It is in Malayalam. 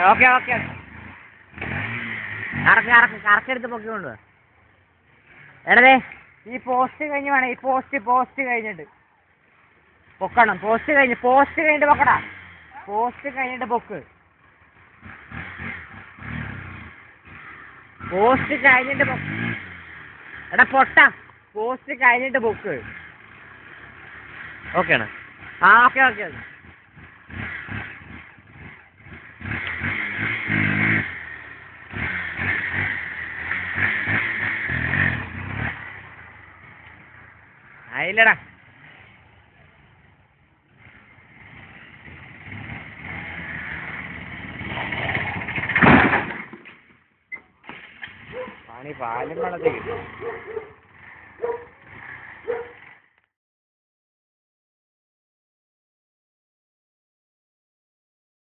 ഓക്കെ ഓക്കെ കറക്കെടുത്ത് പൊക്കിക്കൊണ്ട് എടേ ഈ പോസ്റ്റ് കഴിഞ്ഞ് വേണം ഈ പോസ്റ്റ് കഴിഞ്ഞിട്ട് പൊക്കണം. പോസ്റ്റ് കഴിഞ്ഞിട്ട് പൊക്കടാ. പോസ്റ്റ് കഴിഞ്ഞിട്ട് പൊക്ക്. പോസ്റ്റ് കഴിഞ്ഞിട്ട് എടാ പൊട്ട. പോസ്റ്റ് കഴിഞ്ഞിട്ട് പൊക്ക്. ഓക്കെ ആണ്. ആ ഓക്കെ ഓക്കെ ഓക്കെ. ആയില്ലടാ. പണി പാലും വെള്ളത്തിൽ